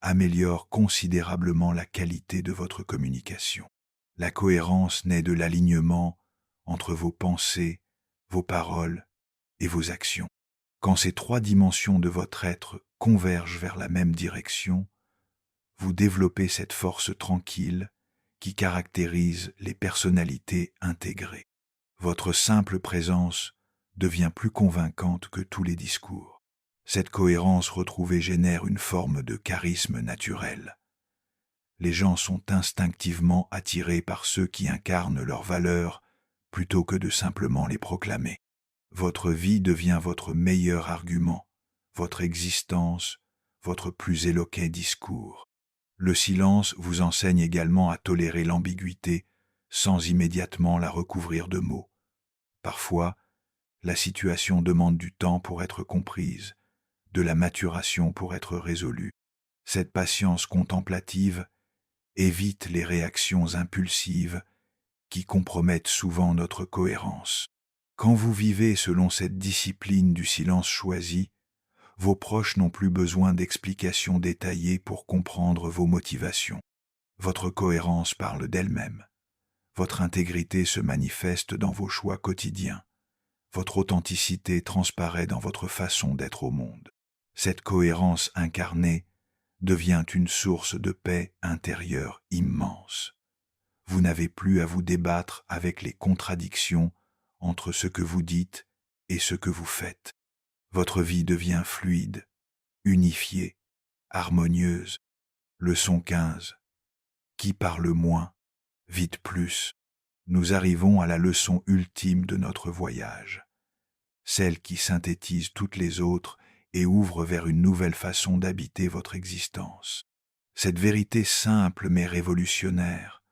améliore considérablement la qualité de votre communication. La cohérence naît de l'alignement entre vos pensées, vos paroles et vos actions. Quand ces trois dimensions de votre être convergent vers la même direction, vous développez cette force tranquille qui caractérise les personnalités intégrées. Votre simple présence devient plus convaincante que tous les discours. Cette cohérence retrouvée génère une forme de charisme naturel. Les gens sont instinctivement attirés par ceux qui incarnent leurs valeurs plutôt que de simplement les proclamer. Votre vie devient votre meilleur argument, votre existence, votre plus éloquent discours. Le silence vous enseigne également à tolérer l'ambiguïté sans immédiatement la recouvrir de mots. Parfois, la situation demande du temps pour être comprise, de la maturation pour être résolue. Cette patience contemplative évite les réactions impulsives qui compromettent souvent notre cohérence. Quand vous vivez selon cette discipline du silence choisi, vos proches n'ont plus besoin d'explications détaillées pour comprendre vos motivations. Votre cohérence parle d'elle-même. Votre intégrité se manifeste dans vos choix quotidiens. Votre authenticité transparaît dans votre façon d'être au monde. Cette cohérence incarnée devient une source de paix intérieure immense. Vous n'avez plus à vous débattre avec les contradictions entre ce que vous dites et ce que vous faites. Votre vie devient fluide, unifiée, harmonieuse. Leçon 15. Qui parle moins, vite plus. Nous arrivons à la leçon ultime de notre voyage, celle qui synthétise toutes les autres et ouvre vers une nouvelle façon d'habiter votre existence. Cette vérité simple mais révolutionnaire,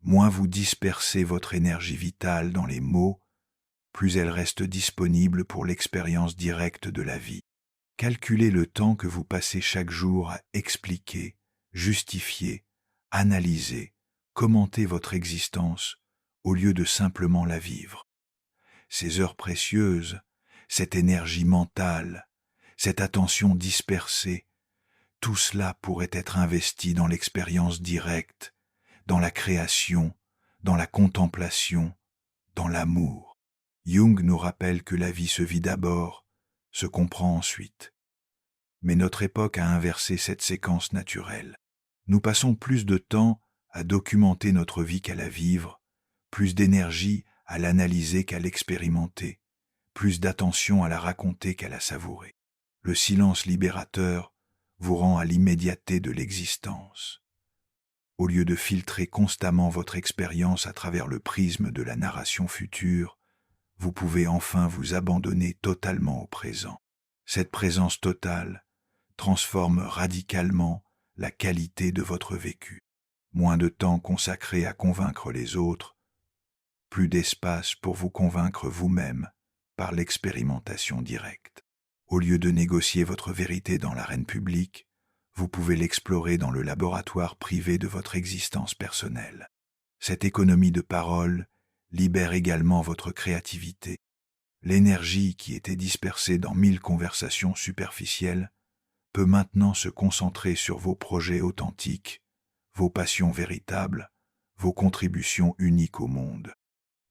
moins vous dispersez votre énergie vitale dans les mots, plus elle reste disponible pour l'expérience directe de la vie. Calculez le temps que vous passez chaque jour à expliquer, justifier, analyser, commenter votre existence au lieu de simplement la vivre. Ces heures précieuses, cette énergie mentale, cette attention dispersée, tout cela pourrait être investi dans l'expérience directe, dans la création, dans la contemplation, dans l'amour. Jung nous rappelle que la vie se vit d'abord, se comprend ensuite. Mais notre époque a inversé cette séquence naturelle. Nous passons plus de temps à documenter notre vie qu'à la vivre, plus d'énergie à l'analyser qu'à l'expérimenter, plus d'attention à la raconter qu'à la savourer. Le silence libérateur vous rend à l'immédiateté de l'existence. Au lieu de filtrer constamment votre expérience à travers le prisme de la narration future, vous pouvez enfin vous abandonner totalement au présent. Cette présence totale transforme radicalement la qualité de votre vécu. Moins de temps consacré à convaincre les autres, plus d'espace pour vous convaincre vous-même par l'expérimentation directe. Au lieu de négocier votre vérité dans l'arène publique, vous pouvez l'explorer dans le laboratoire privé de votre existence personnelle. Cette économie de parole libère également votre créativité. L'énergie qui était dispersée dans 1000 conversations superficielles peut maintenant se concentrer sur vos projets authentiques, vos passions véritables, vos contributions uniques au monde.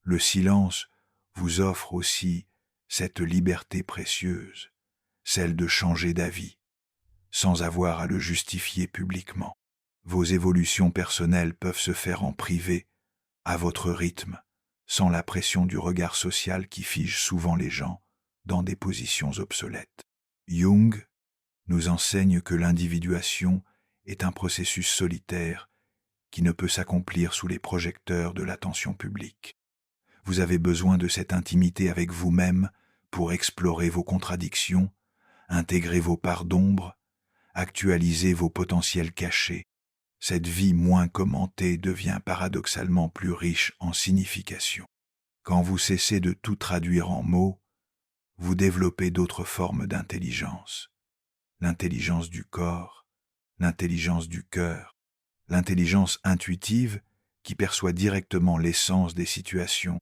Le silence vous offre aussi cette liberté précieuse, celle de changer d'avis, sans avoir à le justifier publiquement. Vos évolutions personnelles peuvent se faire en privé, à votre rythme, sans la pression du regard social qui fige souvent les gens dans des positions obsolètes. Jung nous enseigne que l'individuation est un processus solitaire qui ne peut s'accomplir sous les projecteurs de l'attention publique. Vous avez besoin de cette intimité avec vous-même pour explorer vos contradictions, intégrer vos parts d'ombre, actualiser vos potentiels cachés. Cette vie moins commentée devient paradoxalement plus riche en signification. Quand vous cessez de tout traduire en mots, vous développez d'autres formes d'intelligence. L'intelligence du corps, l'intelligence du cœur, l'intelligence intuitive qui perçoit directement l'essence des situations.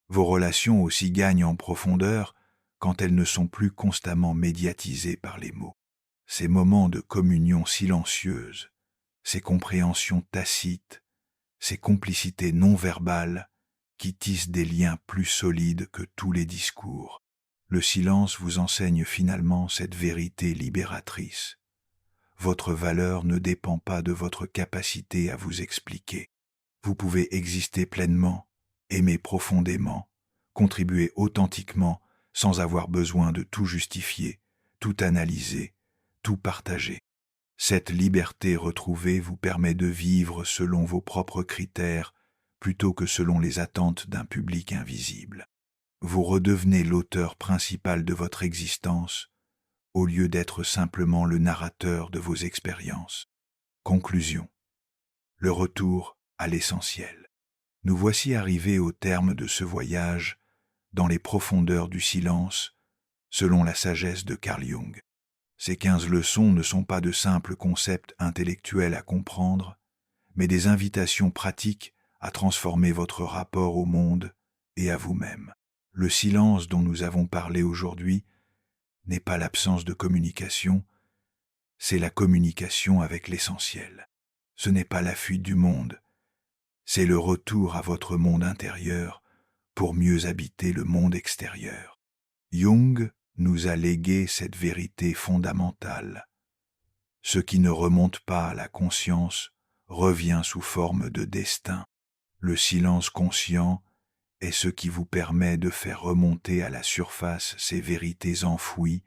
Vos relations aussi gagnent en profondeur quand elles ne sont plus constamment médiatisées par les mots. Ces moments de communion silencieuse, ces compréhensions tacites, ces complicités non verbales qui tissent des liens plus solides que tous les discours. Le silence vous enseigne finalement cette vérité libératrice. Votre valeur ne dépend pas de votre capacité à vous expliquer. Vous pouvez exister pleinement, aimer profondément, contribuer authentiquement sans avoir besoin de tout justifier, tout analyser, tout partager. Cette liberté retrouvée vous permet de vivre selon vos propres critères plutôt que selon les attentes d'un public invisible. Vous redevenez l'auteur principal de votre existence au lieu d'être simplement le narrateur de vos expériences. Conclusion. Le retour à l'essentiel. Nous voici arrivés au terme de ce voyage dans les profondeurs du silence, selon la sagesse de Carl Jung. Ces 15 leçons ne sont pas de simples concepts intellectuels à comprendre, mais des invitations pratiques à transformer votre rapport au monde et à vous-même. Le silence dont nous avons parlé aujourd'hui n'est pas l'absence de communication, c'est la communication avec l'essentiel. Ce n'est pas la fuite du monde, c'est le retour à votre monde intérieur pour mieux habiter le monde extérieur. Jung nous a légué cette vérité fondamentale. Ce qui ne remonte pas à la conscience revient sous forme de destin. Le silence conscient est ce qui vous permet de faire remonter à la surface ces vérités enfouies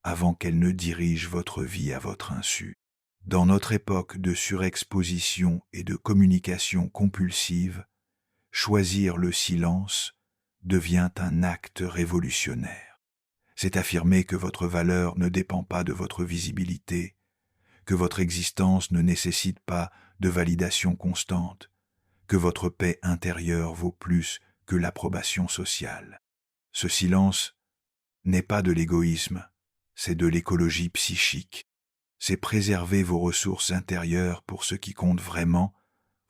avant qu'elles ne dirigent votre vie à votre insu. Dans notre époque de surexposition et de communication compulsive, choisir le silence devient un acte révolutionnaire. C'est affirmer que votre valeur ne dépend pas de votre visibilité, que votre existence ne nécessite pas de validation constante, que votre paix intérieure vaut plus que l'approbation sociale. Ce silence n'est pas de l'égoïsme, c'est de l'écologie psychique. C'est préserver vos ressources intérieures pour ce qui compte vraiment,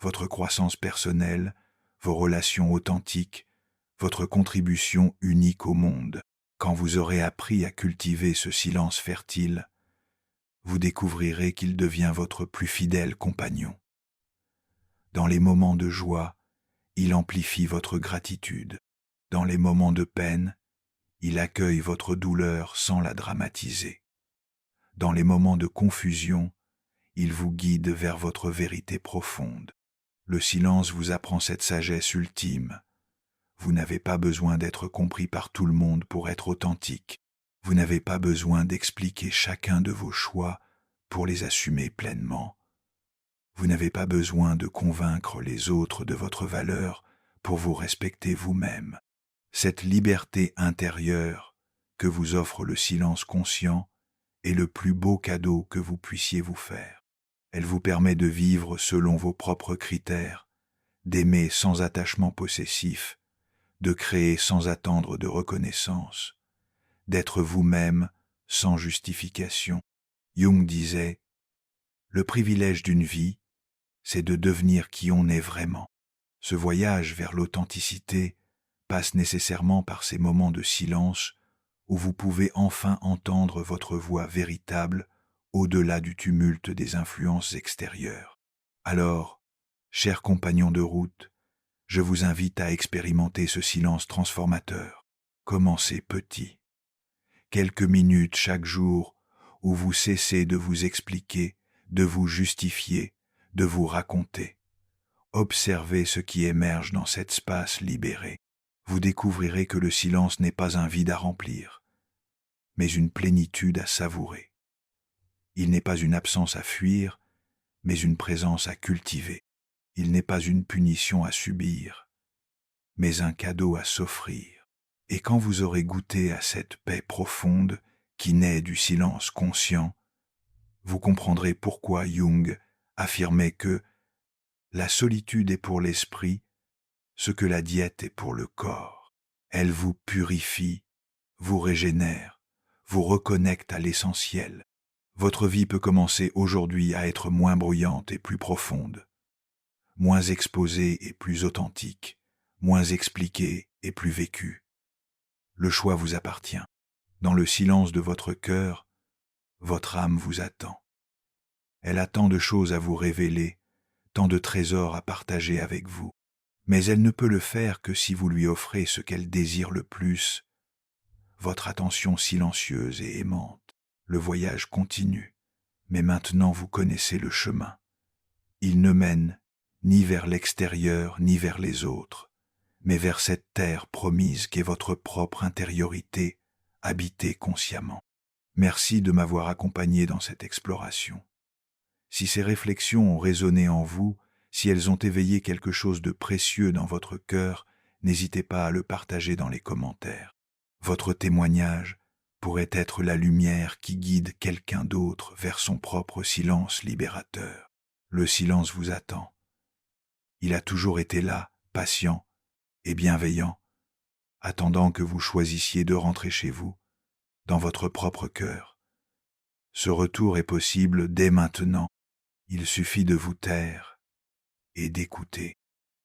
votre croissance personnelle, vos relations authentiques, votre contribution unique au monde. Quand vous aurez appris à cultiver ce silence fertile, vous découvrirez qu'il devient votre plus fidèle compagnon. Dans les moments de joie, il amplifie votre gratitude. Dans les moments de peine, il accueille votre douleur sans la dramatiser. Dans les moments de confusion, il vous guide vers votre vérité profonde. Le silence vous apprend cette sagesse ultime. Vous n'avez pas besoin d'être compris par tout le monde pour être authentique. Vous n'avez pas besoin d'expliquer chacun de vos choix pour les assumer pleinement. Vous n'avez pas besoin de convaincre les autres de votre valeur pour vous respecter vous-même. Cette liberté intérieure que vous offre le silence conscient est le plus beau cadeau que vous puissiez vous faire. Elle vous permet de vivre selon vos propres critères, d'aimer sans attachement possessif, de créer sans attendre de reconnaissance, d'être vous-même sans justification. Jung disait « Le privilège d'une vie, c'est de devenir qui on est vraiment. » Ce voyage vers l'authenticité passe nécessairement par ces moments de silence où vous pouvez enfin entendre votre voix véritable au-delà du tumulte des influences extérieures. Alors, chers compagnons de route, je vous invite à expérimenter ce silence transformateur. Commencez petit. Quelques minutes chaque jour où vous cessez de vous expliquer, de vous justifier, de vous raconter. Observez ce qui émerge dans cet espace libéré. Vous découvrirez que le silence n'est pas un vide à remplir, mais une plénitude à savourer. Il n'est pas une absence à fuir, mais une présence à cultiver. Il n'est pas une punition à subir, mais un cadeau à s'offrir. Et quand vous aurez goûté à cette paix profonde qui naît du silence conscient, vous comprendrez pourquoi Jung affirmait que la solitude est pour l'esprit ce que la diète est pour le corps. Elle vous purifie, vous régénère, vous reconnecte à l'essentiel. Votre vie peut commencer aujourd'hui à être moins bruyante et plus profonde, moins exposée et plus authentique, moins expliquée et plus vécue. Le choix vous appartient. Dans le silence de votre cœur, votre âme vous attend. Elle a tant de choses à vous révéler, tant de trésors à partager avec vous. Mais elle ne peut le faire que si vous lui offrez ce qu'elle désire le plus, votre attention silencieuse et aimante. Le voyage continue, mais maintenant vous connaissez le chemin. Il ne mène ni vers l'extérieur ni vers les autres, mais vers cette terre promise qu'est votre propre intériorité, habitée consciemment. Merci de m'avoir accompagné dans cette exploration. Si ces réflexions ont résonné en vous, si elles ont éveillé quelque chose de précieux dans votre cœur, n'hésitez pas à le partager dans les commentaires. Votre témoignage pourrait être la lumière qui guide quelqu'un d'autre vers son propre silence libérateur. Le silence vous attend. Il a toujours été là, patient et bienveillant, attendant que vous choisissiez de rentrer chez vous, dans votre propre cœur. Ce retour est possible dès maintenant. Il suffit de vous taire et d'écouter.